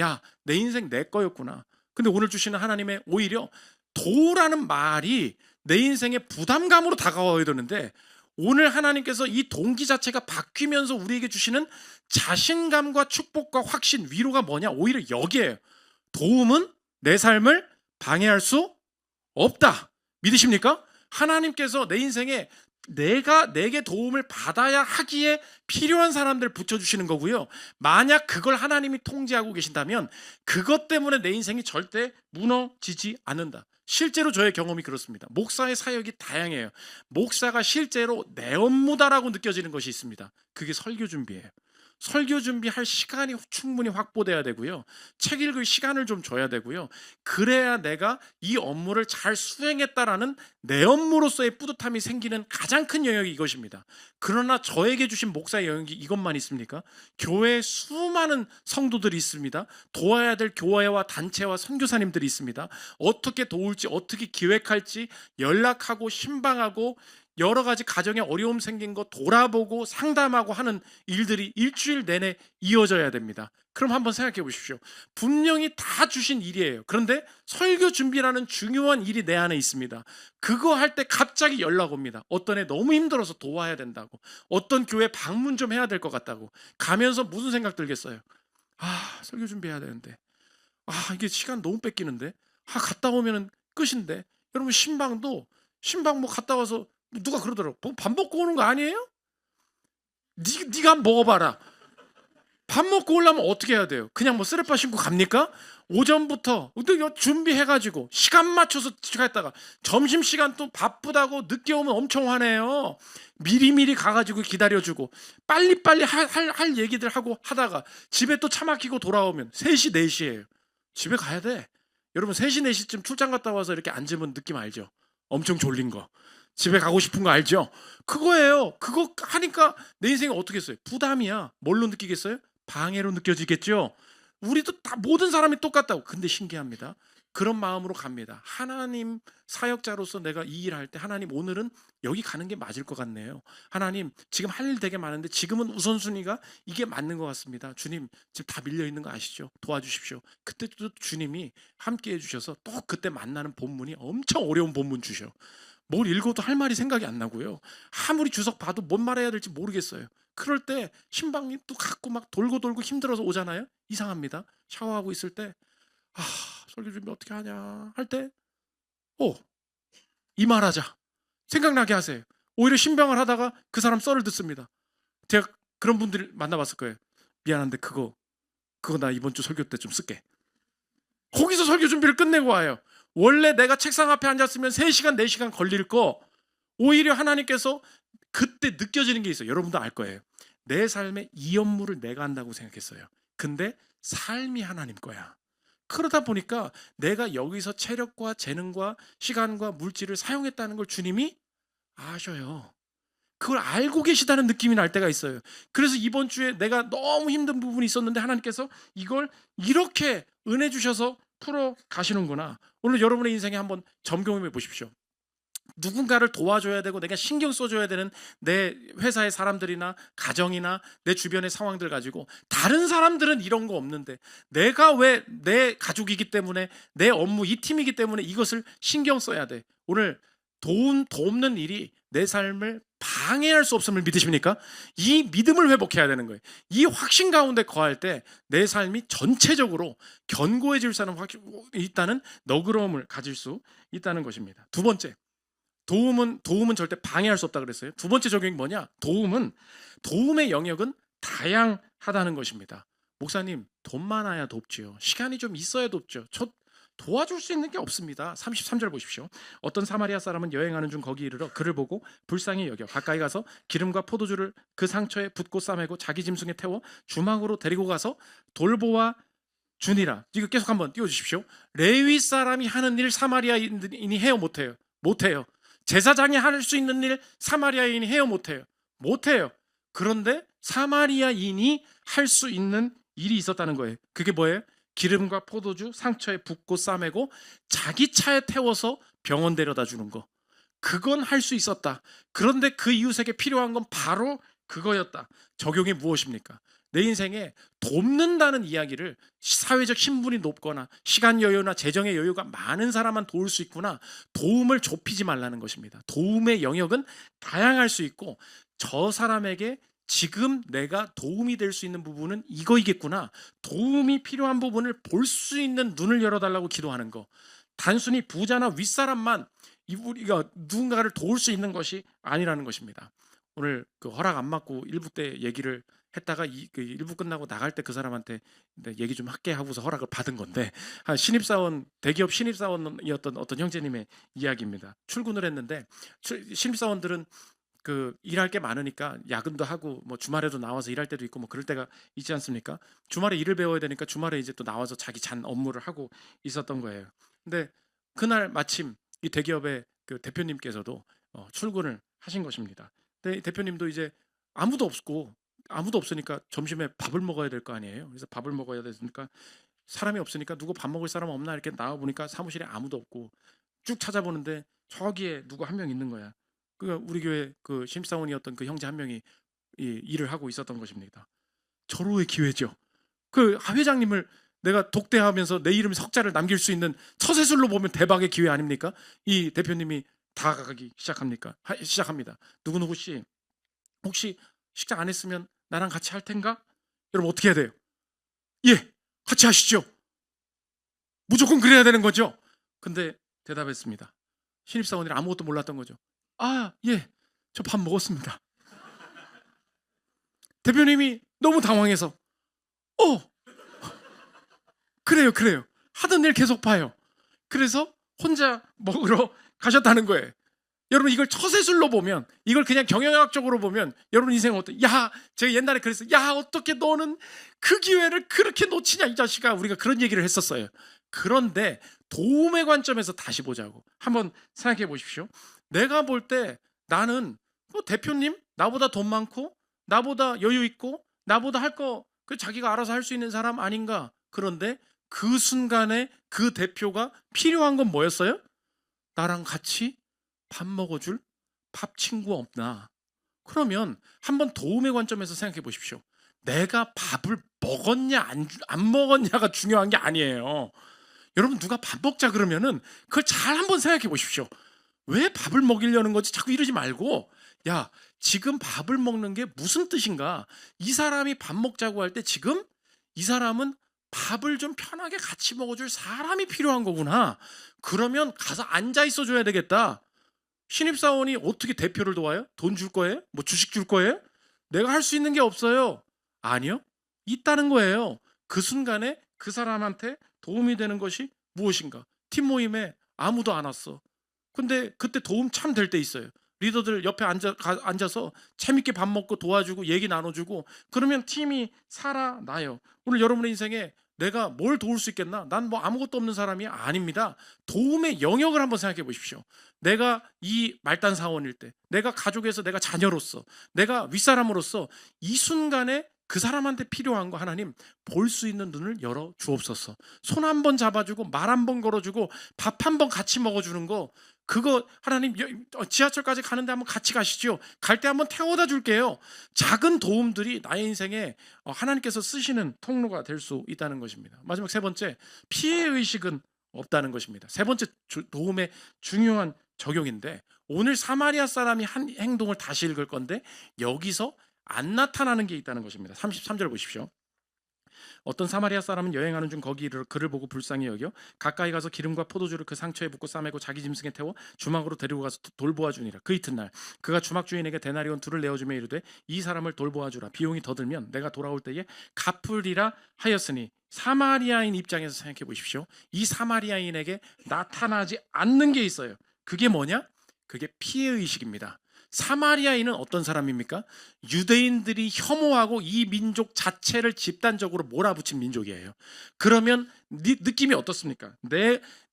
내 인생 내 거였구나. 근데 오늘 주시는 하나님의 오히려 도라는 말이 내 인생의 부담감으로 다가와야 되는데, 오늘 하나님께서 이 동기 자체가 바뀌면서 우리에게 주시는 자신감과 축복과 확신, 위로가 뭐냐? 오히려 여기에요. 도움은 내 삶을 방해할 수 없다. 믿으십니까? 하나님께서 내 인생에 내게 도움을 받아야 하기에 필요한 사람들을 붙여주시는 거고요. 만약 그걸 하나님이 통제하고 계신다면 그것 때문에 내 인생이 절대 무너지지 않는다. 실제로 저의 경험이 그렇습니다. 목사의 사역이 다양해요. 목사가 실제로 내 업무다라고 느껴지는 것이 있습니다. 그게 설교 준비예요. 설교 준비할 시간이 충분히 확보돼야 되고요. 책 읽을 시간을 좀 줘야 되고요. 그래야 내가 이 업무를 잘 수행했다라는 내 업무로서의 뿌듯함이 생기는 가장 큰 영역이 이것입니다. 그러나 저에게 주신 목사의 영역이 이것만 있습니까? 교회에 수많은 성도들이 있습니다. 도와야 될 교회와 단체와 선교사님들이 있습니다. 어떻게 도울지, 어떻게 기획할지 연락하고 신방하고 여러 가지 가정에 어려움 생긴 거 돌아보고 상담하고 하는 일들이 일주일 내내 이어져야 됩니다. 그럼 한번 생각해 보십시오. 분명히 다 주신 일이에요. 그런데 설교 준비라는 중요한 일이 내 안에 있습니다. 그거 할 때 갑자기 연락 옵니다. 어떤 애 너무 힘들어서 도와야 된다고, 어떤 교회 방문 좀 해야 될 것 같다고. 가면서 무슨 생각 들겠어요? 설교 준비해야 되는데, 이게 시간 너무 뺏기는데, 갔다 오면은 끝인데. 여러분 신방 뭐 갔다 와서 누가 그러더라고. 밥 먹고 오는 거 아니에요? 네가 한번 먹어봐라. 밥 먹고 오려면 어떻게 해야 돼요? 그냥 뭐 쓰레빠 신고 갑니까? 오전부터 준비해가지고 시간 맞춰서 갔다가 점심시간 또 바쁘다고 늦게 오면 엄청 화내요. 미리미리 가가지고 기다려주고 빨리빨리 할 얘기들 하고 하다가 집에 또 차 막히고 돌아오면 3시 4시예요. 집에 가야 돼. 여러분 3시 4시쯤 출장 갔다 와서 이렇게 앉으면 느낌 알죠? 엄청 졸린 거. 집에 가고 싶은 거 알죠? 그거예요. 그거 하니까 내 인생이 어떻게 했어요? 부담이야. 뭘로 느끼겠어요? 방해로 느껴지겠죠? 우리도 다 모든 사람이 똑같다고. 근데 신기합니다. 그런 마음으로 갑니다. 하나님 사역자로서 내가 이 일을 할 때 하나님 오늘은 여기 가는 게 맞을 것 같네요. 하나님 지금 할 일 되게 많은데 지금은 우선순위가 이게 맞는 것 같습니다. 주님 지금 다 밀려 있는 거 아시죠? 도와주십시오. 그때 또 주님이 함께 해주셔서 또 그때 만나는 본문이 엄청 어려운 본문 주셔. 뭘 읽어도 할 말이 생각이 안 나고요. 아무리 주석 봐도 뭔 말해야 될지 모르겠어요. 그럴 때 신방이 또 갖고 막 돌고 돌고 힘들어서 오잖아요. 이상합니다. 샤워하고 있을 때 설교 준비 어떻게 하냐 할 때 이 말하자 생각나게 하세요. 오히려 신방을 하다가 그 사람 썰을 듣습니다. 제가 그런 분들 만나봤을 거예요. 미안한데 그거 나 이번 주 설교 때 좀 쓸게. 거기서 설교 준비를 끝내고 와요. 원래 내가 책상 앞에 앉았으면 3시간 4시간 걸릴 거 오히려 하나님께서 그때 느껴지는 게 있어요. 여러분도 알 거예요. 내 삶에 이 업무를 내가 한다고 생각했어요. 근데 삶이 하나님 거야. 그러다 보니까 내가 여기서 체력과 재능과 시간과 물질을 사용했다는 걸 주님이 아셔요. 그걸 알고 계시다는 느낌이 날 때가 있어요. 그래서 이번 주에 내가 너무 힘든 부분이 있었는데 하나님께서 이걸 이렇게 은혜 주셔서 풀어 가시는구나. 오늘 여러분의 인생에 한번 점검해 보십시오. 누군가를 도와줘야 되고 내가 신경 써줘야 되는 내 회사의 사람들이나 가정이나 내 주변의 상황들 가지고 다른 사람들은 이런 거 없는데 내가 왜 내 가족이기 때문에 내 업무 이 팀이기 때문에 이것을 신경 써야 돼. 오늘 돕는 일이 내 삶을 방해할 수 없음을 믿으십니까? 이 믿음을 회복해야 되는 거예요. 이 확신 가운데 거할 때 내 삶이 전체적으로 견고해질 수 있다는 너그러움을 가질 수 있다는 것입니다. 두 번째, 도움은 절대 방해할 수 없다 그랬어요. 두 번째 적용이 뭐냐? 도움의 영역은 다양하다는 것입니다. 목사님, 돈 많아야 돕지요. 시간이 좀 있어야 돕죠. 도와줄 수 있는 게 없습니다. 33절 보십시오. 어떤 사마리아 사람은 여행하는 중 거기 이르러 그를 보고 불쌍히 여겨 가까이 가서 기름과 포도주를 그 상처에 붓고 싸매고 자기 짐승에 태워 주막으로 데리고 가서 돌보아 주니라. 이거 계속 한번 띄워주십시오. 레위 사람이 하는 일 사마리아인이 해요 못해요? 못해요. 제사장이 할 수 있는 일 사마리아인이 해요 못해요? 못해요. 그런데 사마리아인이 할 수 있는 일이 있었다는 거예요. 그게 뭐예요? 기름과 포도주 상처에 붓고 싸매고 자기 차에 태워서 병원 데려다 주는 거. 그건 할 수 있었다. 그런데 그 이웃에게 필요한 건 바로 그거였다. 적용이 무엇입니까? 내 인생에 돕는다는 이야기를 사회적 신분이 높거나 시간 여유나 재정의 여유가 많은 사람만 도울 수 있구나. 도움을 좁히지 말라는 것입니다. 도움의 영역은 다양할 수 있고 저 사람에게 지금 내가 도움이 될 수 있는 부분은 이거이겠구나. 도움이 필요한 부분을 볼 수 있는 눈을 열어달라고 기도하는 거. 단순히 부자나 윗사람만 우리가 누군가를 도울 수 있는 것이 아니라는 것입니다. 오늘 그 허락 안 받고 일부 때 얘기를 했다가 그 일부 끝나고 나갈 때 그 사람한테 얘기 좀 할게 하고서 허락을 받은 건데 한 신입사원 대기업 신입사원이었던 어떤 형제님의 이야기입니다. 출근을 했는데 신입사원들은 그 일할 게 많으니까 야근도 하고 뭐 주말에도 나와서 일할 때도 있고 뭐 그럴 때가 있지 않습니까? 주말에 일을 배워야 되니까 주말에 이제 또 나와서 자기 잔 업무를 하고 있었던 거예요. 근데 그날 마침 이 대기업의 그 대표님께서도 출근을 하신 것입니다. 근데 대표님도 이제 아무도 없으니까 점심에 밥을 먹어야 될 거 아니에요. 그래서 밥을 먹어야 되니까 사람이 없으니까 누구 밥 먹을 사람 없나 이렇게 나와 보니까 사무실에 아무도 없고 쭉 찾아보는데 저기에 누구 한 명 있는 거야. 그 우리 교회 그 심사원이었던 그 형제 한 명이 일을 하고 있었던 것입니다. 절호의 기회죠. 그 회장님을 내가 독대하면서 내 이름 석자를 남길 수 있는 처세술로 보면 대박의 기회 아닙니까? 이 대표님이 다가가기 시작합니다. 누구누구 씨 혹시 식장 안 했으면 나랑 같이 할 텐가? 여러분 어떻게 해야 돼요? 예, 같이 하시죠. 무조건 그래야 되는 거죠. 근데 대답했습니다. 신입사원이 아무것도 몰랐던 거죠. 아, 예, 저 밥 먹었습니다. 대표님이 너무 당황해서 그래요. 하던 일 계속 봐요. 그래서 혼자 먹으러 가셨다는 거예요. 여러분 이걸 처세술로 보면 이걸 그냥 경영학적으로 보면 여러분 인생은 어때? 야, 제가 옛날에 그랬어요. 야, 어떻게 너는 그 기회를 그렇게 놓치냐 이 자식아. 우리가 그런 얘기를 했었어요. 그런데 도움의 관점에서 다시 보자고. 한번 생각해 보십시오. 내가 볼 때 나는 대표님 나보다 돈 많고 나보다 여유 있고 나보다 할 거 그 자기가 알아서 할 수 있는 사람 아닌가. 그런데 그 순간에 그 대표가 필요한 건 뭐였어요? 나랑 같이 밥 먹어줄 밥 친구 없나? 그러면 한번 도움의 관점에서 생각해 보십시오. 내가 밥을 먹었냐 안 먹었냐가 중요한 게 아니에요. 여러분 누가 밥 먹자 그러면은 그걸 잘 한번 생각해 보십시오. 왜 밥을 먹이려는 거지? 자꾸 이러지 말고, 야, 지금 밥을 먹는 게 무슨 뜻인가? 이 사람이 밥 먹자고 할 때 지금 이 사람은 밥을 좀 편하게 같이 먹어줄 사람이 필요한 거구나. 그러면 가서 앉아 있어 줘야 되겠다. 신입사원이 어떻게 대표를 도와요? 돈 줄 거예요? 뭐 주식 줄 거예요? 내가 할 수 있는 게 없어요. 아니요. 있다는 거예요. 그 순간에 그 사람한테 도움이 되는 것이 무엇인가? 팀 모임에 아무도 안 왔어. 근데 그때 도움 참 될 때 있어요. 리더들 옆에 앉아서 재밌게 밥 먹고 도와주고 얘기 나눠주고 그러면 팀이 살아나요. 오늘 여러분의 인생에 내가 뭘 도울 수 있겠나? 난 뭐 아무것도 없는 사람이 아닙니다. 도움의 영역을 한번 생각해 보십시오. 내가 이 말단 사원일 때, 내가 가족에서 내가 자녀로서, 내가 윗사람으로서 이 순간에 그 사람한테 필요한 거 하나님 볼 수 있는 눈을 열어 주옵소서. 손 한 번 잡아주고 말 한 번 걸어주고 밥 한 번 같이 먹어주는 거 그거 하나님 지하철까지 가는데 한번 같이 가시죠. 갈 때 한번 태워다 줄게요. 작은 도움들이 나의 인생에 하나님께서 쓰시는 통로가 될 수 있다는 것입니다. 마지막 세 번째, 피해의식은 없다는 것입니다. 세 번째 도움의 중요한 적용인데 오늘 사마리아 사람이 한 행동을 다시 읽을 건데 여기서 안 나타나는 게 있다는 것입니다. 33절 보십시오. 어떤 사마리아 사람은 여행하는 중 거기 그를 보고 불쌍히 여겨 가까이 가서 기름과 포도주를 그 상처에 붓고 싸매고 자기 짐승에 태워 주막으로 데리고 가서 돌보아 주니라. 그 이튿날 그가 주막 주인에게 데나리온 둘을 내어주며 이르되 이 사람을 돌보아 주라. 비용이 더 들면 내가 돌아올 때에 갚으리라 하였으니 사마리아인 입장에서 생각해 보십시오. 이 사마리아인에게 나타나지 않는 게 있어요. 그게 뭐냐? 그게 피해의식입니다. 사마리아인은 어떤 사람입니까? 유대인들이 혐오하고 이 민족 자체를 집단적으로 몰아붙인 민족이에요. 그러면 느낌이 어떻습니까?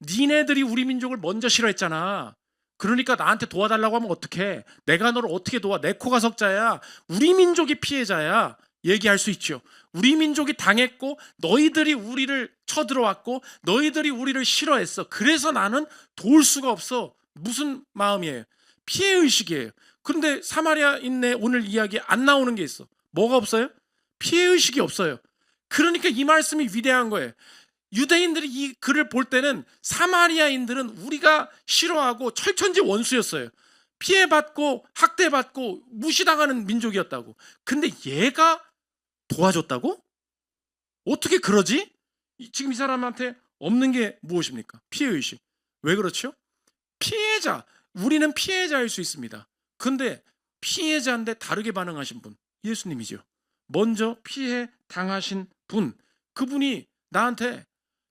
니네들이 우리 민족을 먼저 싫어했잖아. 그러니까 나한테 도와달라고 하면 어떡해? 내가 너를 어떻게 도와? 내 코가 석자야. 우리 민족이 피해자야. 얘기할 수 있죠. 우리 민족이 당했고 너희들이 우리를 쳐들어왔고 너희들이 우리를 싫어했어. 그래서 나는 도울 수가 없어. 무슨 마음이에요? 피해의식이에요. 그런데 사마리아인의 오늘 이야기에 안 나오는 게 있어. 뭐가 없어요? 피해의식이 없어요. 그러니까 이 말씀이 위대한 거예요. 유대인들이 이 글을 볼 때는 사마리아인들은 우리가 싫어하고 철천지 원수였어요. 피해받고 학대받고 무시당하는 민족이었다고. 근데 얘가 도와줬다고? 어떻게 그러지? 지금 이 사람한테 없는 게 무엇입니까? 피해의식. 왜 그렇죠? 피해자. 우리는 피해자일 수 있습니다. 근데 피해자인데 다르게 반응하신 분, 예수님이죠. 먼저 피해 당하신 분, 그분이 나한테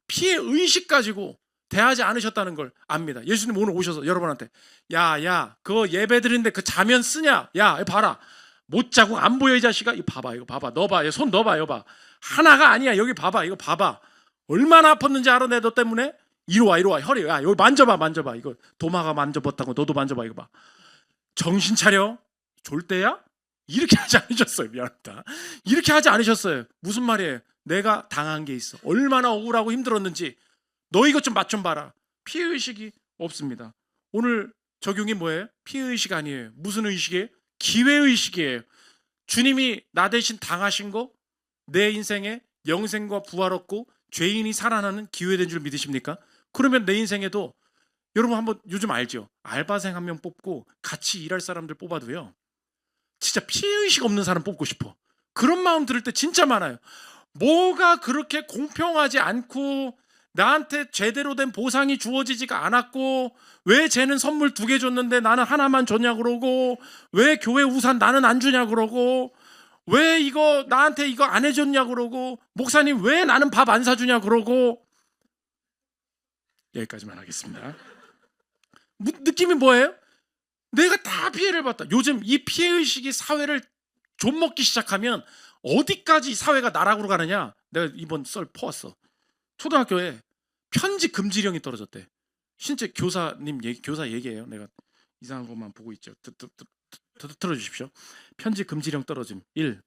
피해 의식 가지고 대하지 않으셨다는 걸 압니다. 예수님 오늘 오셔서 여러분한테 야, 그거 예배 드리는데 그 자면 쓰냐? 야, 이거 봐라. 못 자고 안 보여 이 자식아. 이거 봐봐. 너 봐. 손 넣어봐. 이거 봐. 하나가 아니야. 여기 봐봐. 이거 봐봐. 얼마나 아팠는지 알아? 내 너 때문에? 이리 와. 허리. 야, 여기 만져봐. 이거 도마가 만져봤다고 너도 만져봐. 이거 봐. 정신 차려. 졸 때야? 이렇게 하지 않으셨어요. 미안합니다. 이렇게 하지 않으셨어요. 무슨 말이에요? 내가 당한 게 있어. 얼마나 억울하고 힘들었는지 너 이것 좀 맛 좀 봐라. 피해의식이 없습니다. 오늘 적용이 뭐예요? 피해의식 아니에요. 무슨 의식이에요? 기회의식이에요. 주님이 나 대신 당하신 거 내 인생에 영생과 부활 얻고 죄인이 살아나는 기회된 줄 믿으십니까? 그러면 내 인생에도 여러분 한번 요즘 알죠? 알바생 한 명 뽑고 같이 일할 사람들 뽑아도요. 진짜 피해의식 없는 사람 뽑고 싶어. 그런 마음 들을 때 진짜 많아요. 뭐가 그렇게 공평하지 않고 나한테 제대로 된 보상이 주어지지가 않았고 왜 쟤는 선물 2개 줬는데 나는 하나만 줬냐 그러고 왜 교회 우산 나는 안 주냐 그러고 왜 이거 나한테 이거 안 해줬냐 그러고 목사님 왜 나는 밥 안 사주냐 그러고 여기까지만 하겠습니다. 느낌이 뭐예요? 내가 다 피해를 봤다. 요즘 이 피해의식이 사회를 좀먹기 시작하면 어디까지 사회가 나락으로 가느냐. 내가 이번 썰 퍼왔어. 초등학교에 편지 금지령이 떨어졌대. 진짜 교사 얘기예요. 내가 이상한 것만 보고 있죠. 들어주십시오. 편지 금지령 떨어짐. 1.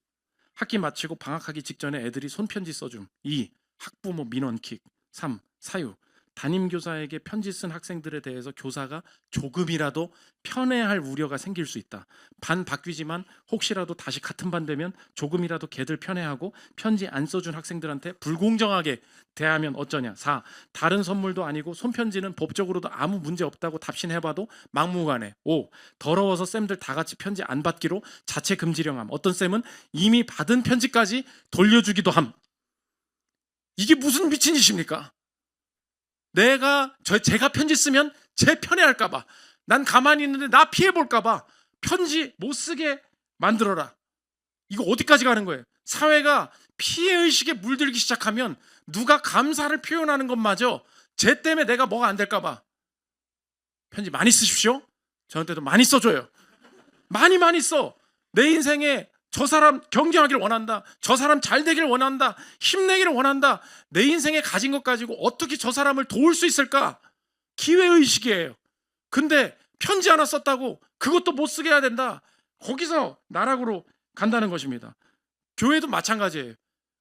학기 마치고 방학하기 직전에 애들이 손편지 써줌. 2. 학부모 민원킥. 3. 사유. 담임교사에게 편지 쓴 학생들에 대해서 교사가 조금이라도 편애할 우려가 생길 수 있다. 반 바뀌지만 혹시라도 다시 같은 반 되면 조금이라도 걔들 편애하고 편지 안 써준 학생들한테 불공정하게 대하면 어쩌냐. 4. 다른 선물도 아니고 손편지는 법적으로도 아무 문제 없다고 답신해봐도 막무가내. 5. 더러워서 쌤들 다 같이 편지 안 받기로 자체 금지령함. 어떤 쌤은 이미 받은 편지까지 돌려주기도 함. 이게 무슨 미친 짓입니까? 제가 편지 쓰면 제 편애할까봐, 난 가만히 있는데 나 피해볼까봐 편지 못 쓰게 만들어라. 이거 어디까지 가는 거예요? 사회가 피해의식에 물들기 시작하면 누가 감사를 표현하는 것마저 쟤 때문에 내가 뭐가 안 될까봐. 편지 많이 쓰십시오. 저한테도 많이 써줘요. 많이 써. 내 인생에 저 사람 경쟁하기를 원한다. 저 사람 잘 되기를 원한다. 힘내기를 원한다. 내 인생에 가진 것 가지고 어떻게 저 사람을 도울 수 있을까? 기회의식이에요. 근데 편지 하나 썼다고 그것도 못 쓰게 해야 된다. 거기서 나락으로 간다는 것입니다. 교회도 마찬가지예요.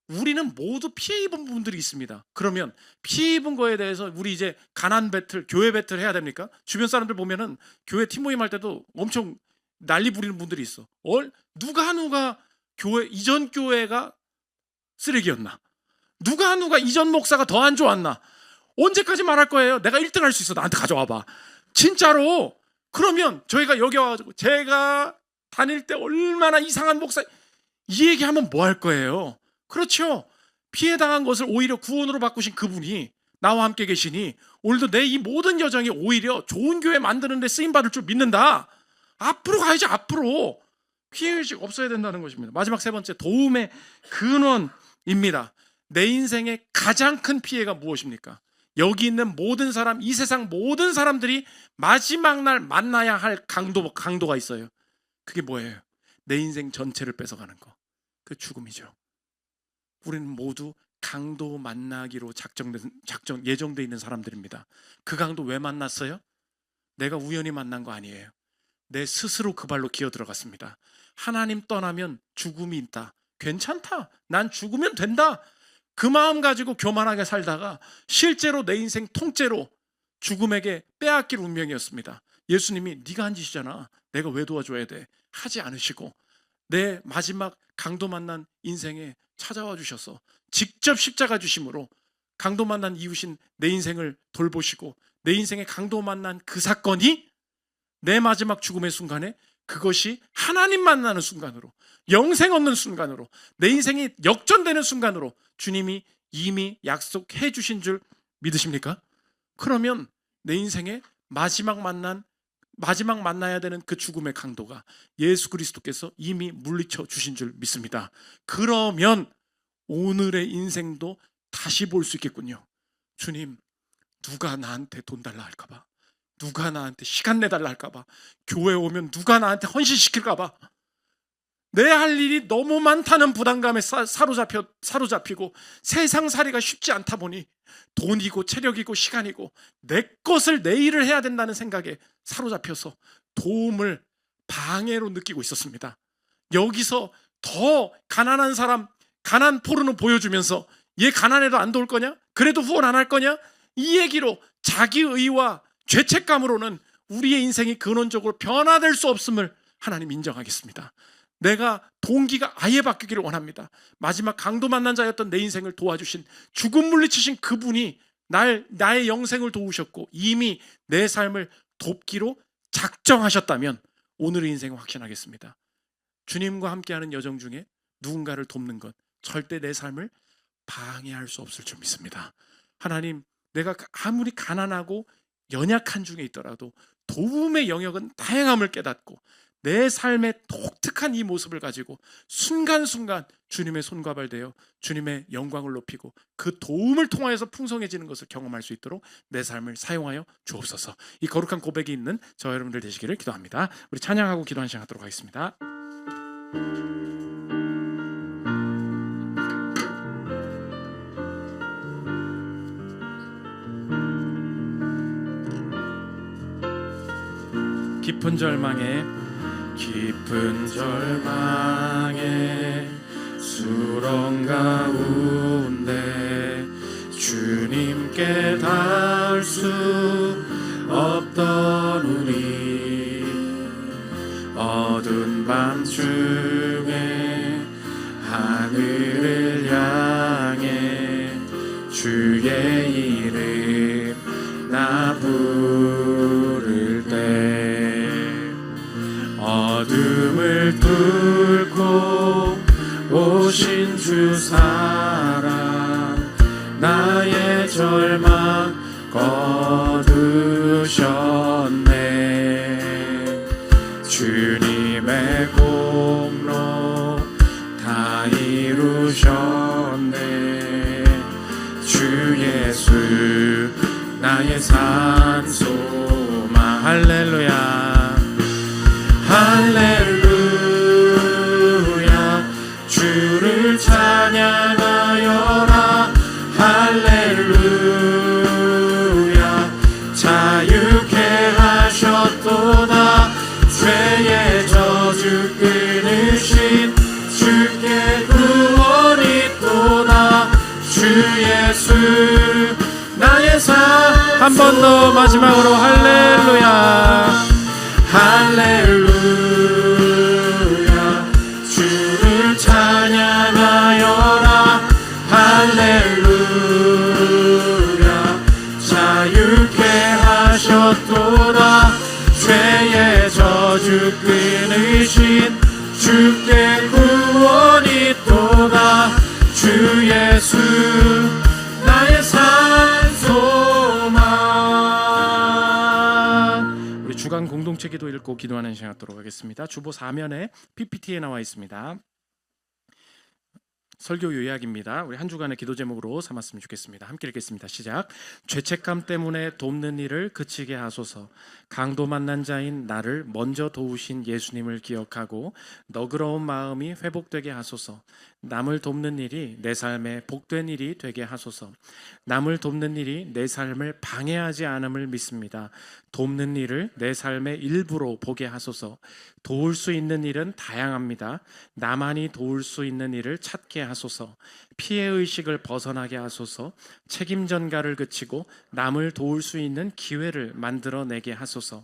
우리는 모두 피해 입은 부분들이 있습니다. 그러면 피해 입은 거에 대해서 우리 이제 가난 배틀, 교회 배틀 해야 됩니까? 주변 사람들 보면은 교회 팀 모임 할 때도 엄청 난리 부리는 분들이 있어. 누가 이전 교회가 쓰레기였나? 누가 이전 목사가 더 안 좋았나? 언제까지 말할 거예요? 내가 1등 할 수 있어. 나한테 가져와봐. 진짜로. 그러면 저희가 여기 와가지고 제가 다닐 때 얼마나 이상한 목사, 이 얘기하면 뭐 할 거예요? 그렇죠. 피해당한 것을 오히려 구원으로 바꾸신 그분이 나와 함께 계시니 오늘도 내 이 모든 여정이 오히려 좋은 교회 만드는 데 쓰임받을 줄 믿는다. 앞으로 가야지. 앞으로. 피해의식 없어야 된다는 것입니다. 마지막 세 번째, 도움의 근원입니다. 내 인생의 가장 큰 피해가 무엇입니까? 여기 있는 모든 사람, 이 세상 모든 사람들이 마지막 날 만나야 할 강도가 있어요. 그게 뭐예요? 내 인생 전체를 뺏어가는 거. 그 죽음이죠. 우리는 모두 강도 만나기로 예정돼 있는 사람들입니다. 그 강도 왜 만났어요? 내가 우연히 만난 거 아니에요. 내 스스로 그 발로 기어 들어갔습니다. 하나님 떠나면 죽음이 있다. 괜찮다. 난 죽으면 된다. 그 마음 가지고 교만하게 살다가 실제로 내 인생 통째로 죽음에게 빼앗길 운명이었습니다. 예수님이 네가 한 짓이잖아. 내가 왜 도와줘야 돼? 하지 않으시고 내 마지막 강도 만난 인생에 찾아와 주셔서 직접 십자가 주심으로 강도 만난 이웃인 내 인생을 돌보시고 내 인생에 강도 만난 그 사건이 내 마지막 죽음의 순간에 그것이 하나님 만나는 순간으로, 영생 얻는 순간으로, 내 인생이 역전되는 순간으로 주님이 이미 약속해 주신 줄 믿으십니까? 그러면 내 인생에 마지막 만나야 되는 그 죽음의 강도가 예수 그리스도께서 이미 물리쳐 주신 줄 믿습니다. 그러면 오늘의 인생도 다시 볼 수 있겠군요. 주님, 누가 나한테 돈 달라 할까봐, 누가 나한테 시간 내달라 할까봐, 교회 오면 누가 나한테 헌신시킬까봐, 내 할 일이 너무 많다는 부담감에 사로잡히고 세상살이가 쉽지 않다 보니 돈이고 체력이고 시간이고 내 것을 내 일을 해야 된다는 생각에 사로잡혀서 도움을 방해로 느끼고 있었습니다. 여기서 더 가난한 사람, 가난 포르노 보여주면서 얘 가난해도 안 도울 거냐? 그래도 후원 안 할 거냐? 이 얘기로 자기의와 죄책감으로는 우리의 인생이 근원적으로 변화될 수 없음을 하나님 인정하겠습니다. 내가 동기가 아예 바뀌기를 원합니다. 마지막 강도 만난 자였던 내 인생을 도와주신, 죽음 물리치신 그분이 나의 영생을 도우셨고 이미 내 삶을 돕기로 작정하셨다면 오늘의 인생을 확신하겠습니다. 주님과 함께하는 여정 중에 누군가를 돕는 것 절대 내 삶을 방해할 수 없을 줄 믿습니다. 하나님, 내가 아무리 가난하고 연약한 중에 있더라도 도움의 영역은 다양함을 깨닫고 내 삶의 독특한 이 모습을 가지고 순간순간 주님의 손과 발 되어 주님의 영광을 높이고 그 도움을 통하여서 풍성해지는 것을 경험할 수 있도록 내 삶을 사용하여 주옵소서. 이 거룩한 고백이 있는 저와 여러분들 되시기를 기도합니다. 우리 찬양하고 기도하는 시간 갖도록 하겠습니다. 깊은 절망에 수렁 가운데 주님께 닿을 수 없던 우리 어두운 밤중에 하늘을 향해 주의 이름 나 부를 때 어둠을 뚫고 오신 주 사랑 나의 절망 거두셨네. 주님의 공로 다 이루셨네. 주 예수 나의 산소망. 할렐루야 할렐루야 주를 찬양하여라. 할렐루야 자유케 하셨도다. 죄의 저주 끊으신 주께 구원이 있도다. 주 예수 나의 산. 한 번 더 마지막으로 할렐루야 할렐루야 주를 찬양하여라. 할렐루야 자유케 하셨도다. 죄의 저주 끊으신 주께 구원이 있도다. 주 예수 나의 산소망. 우리 주간 공동체 기도 읽고 기도하는 시간 갖도록 하겠습니다. 주보 4면에 PPT에 나와 있습니다. 설교 요약입니다. 우리 한 주간의 기도 제목으로 삼았으면 좋겠습니다. 함께 읽겠습니다. 시작. 죄책감 때문에 돕는 일을 그치게 하소서. 강도 만난 자인 나를 먼저 도우신 예수님을 기억하고 너그러운 마음이 회복되게 하소서. 남을 돕는 일이 내 삶에 복된 일이 되게 하소서. 남을 돕는 일이 내 삶을 방해하지 않음을 믿습니다. 돕는 일을 내 삶의 일부로 보게 하소서. 도울 수 있는 일은 다양합니다. 나만이 도울 수 있는 일을 찾게 하소서. 피해의식을 벗어나게 하소서. 책임 전가를 그치고 남을 도울 수 있는 기회를 만들어내게 하소서.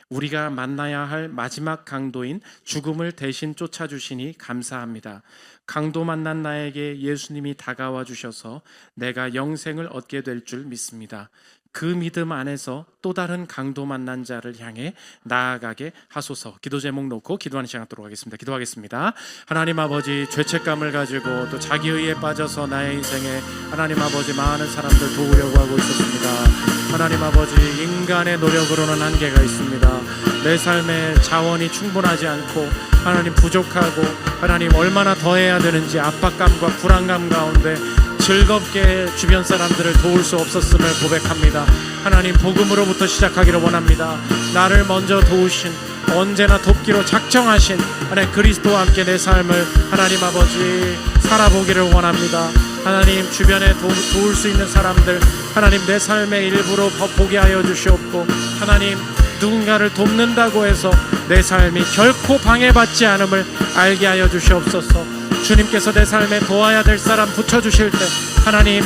우리가 만나야 할 마지막 강도인 죽음을 대신 쫓아주시니 감사합니다. 강도 만난 나에게 예수님이 다가와 주셔서 내가 영생을 얻게 될 줄 믿습니다. 그 믿음 안에서 또 다른 강도 만난 자를 향해 나아가게 하소서. 기도 제목 놓고 기도하는 시간 갖도록 하겠습니다. 기도하겠습니다. 하나님 아버지, 죄책감을 가지고 또 자기의에 빠져서 나의 인생에 하나님 아버지 많은 사람들 도우려고 하고 있었습니다. 하나님 아버지, 인간의 노력으로는 한계가 있습니다. 내 삶에 자원이 충분하지 않고 하나님 부족하고 하나님 얼마나 더 해야 되는지 압박감과 불안감 가운데 즐겁게 주변 사람들을 도울 수 없었음을 고백합니다. 하나님, 복음으로부터 시작하기를 원합니다. 나를 먼저 도우신, 언제나 돕기로 작정하신 하나님 그리스도와 함께 내 삶을 하나님 아버지 살아보기를 원합니다. 하나님, 주변에 도울 수 있는 사람들 하나님 내 삶의 일부로 보게 하여 주시옵고, 하나님 누군가를 돕는다고 해서 내 삶이 결코 방해받지 않음을 알게 하여 주시옵소서. 주님께서 내 삶에 도와야 될 사람 붙여주실 때 하나님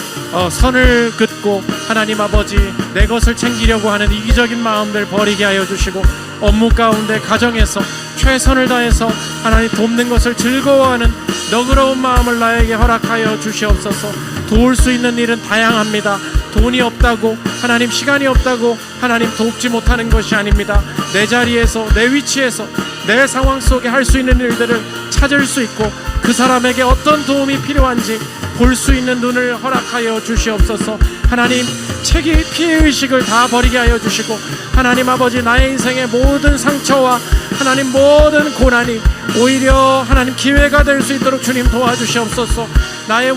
선을 긋고 하나님 아버지 내 것을 챙기려고 하는 이기적인 마음들 버리게 하여 주시고, 업무 가운데 가정에서 최선을 다해서 하나님 돕는 것을 즐거워하는 너그러운 마음을 나에게 허락하여 주시옵소서. 도울 수 있는 일은 다양합니다. 돈이 없다고 하나님, 시간이 없다고 하나님 돕지 못하는 것이 아닙니다. 내 자리에서, 내 위치에서, 내 상황 속에 할 수 있는 일들을 찾을 수 있고, 그 사람에게 어떤 도움이 필요한지 볼 수 있는 눈을 허락하여 주시옵소서. 하나님, 피해의식을 다 버리게 하여 주시고, 하나님 아버지 나의 인생의 모든 상처와 하나님 모든 고난이 오히려 하나님 기회가 될 수 있도록 주님 도와주시옵소서.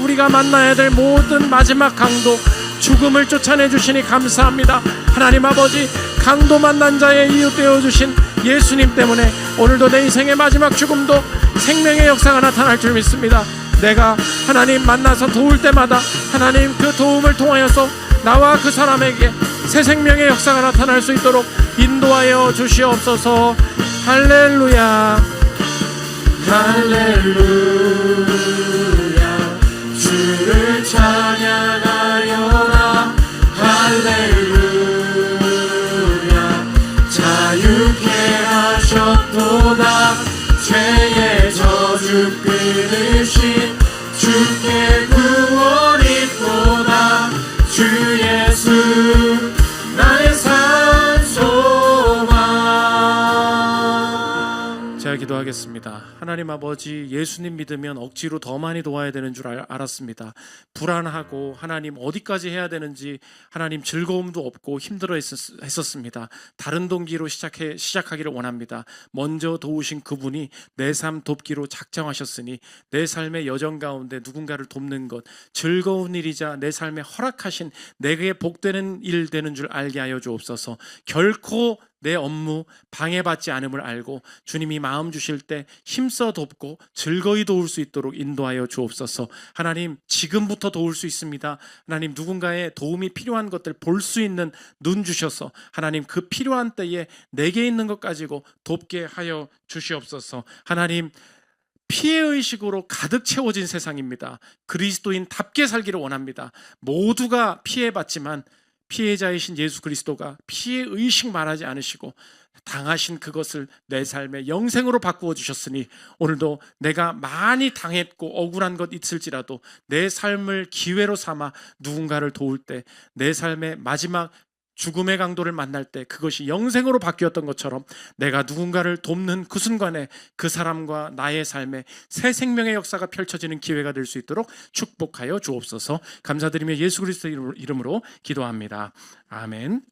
우리가 만나야 될 모든 마지막 강도 죽음을 쫓아내 주시니 감사합니다. 하나님 아버지, 강도 만난 자의 이유 되어주신 예수님 때문에 오늘도 내 인생의 마지막 죽음도 생명의 역사가 나타날 줄 믿습니다. 내가 하나님 만나서 도울 때마다 하나님 그 도움을 통하여서 나와 그 사람에게 새 생명의 역사가 나타날 수 있도록 인도하여 주시옵소서. 할렐루야 할렐루야 주를 찬양하여라. 예수 나의 산소망. 제가 기도하겠습니다. 하나님 아버지, 예수님 믿으면 억지로 더 많이 도와야 되는 줄 알았습니다. 불안하고 하나님 어디까지 해야 되는지 하나님 즐거움도 없고 힘들어 했었습니다. 다른 동기로 시작하기를 원합니다. 먼저 도우신 그분이 내 삶 돕기로 작정하셨으니 내 삶의 여정 가운데 누군가를 돕는 것 즐거운 일이자 내 삶에 허락하신 내게 복되는 일 되는 줄 알게 하여 주옵소서. 결코 내 업무 방해받지 않음을 알고 주님이 마음 주실 때 힘써 돕고 즐거이 도울 수 있도록 인도하여 주옵소서. 하나님, 지금부터 도울 수 있습니다. 하나님, 누군가의 도움이 필요한 것들 볼 수 있는 눈 주셔서 하나님, 그 필요한 때에 내게 있는 것 가지고 돕게 하여 주시옵소서. 하나님, 피해의식으로 가득 채워진 세상입니다. 그리스도인답게 살기를 원합니다. 모두가 피해받지만 피해자이신 예수 그리스도가 피해의식 말하지 않으시고 당하신 그것을 내 삶의 영생으로 바꾸어 주셨으니 오늘도 내가 많이 당했고 억울한 것 있을지라도 내 삶을 기회로 삼아 누군가를 도울 때 내 삶의 마지막 죽음의 강도를 만날 때 그것이 영생으로 바뀌었던 것처럼 내가 누군가를 돕는 그 순간에 그 사람과 나의 삶에 새 생명의 역사가 펼쳐지는 기회가 될 수 있도록 축복하여 주옵소서. 감사드리며 예수 그리스도의 이름으로 기도합니다. 아멘.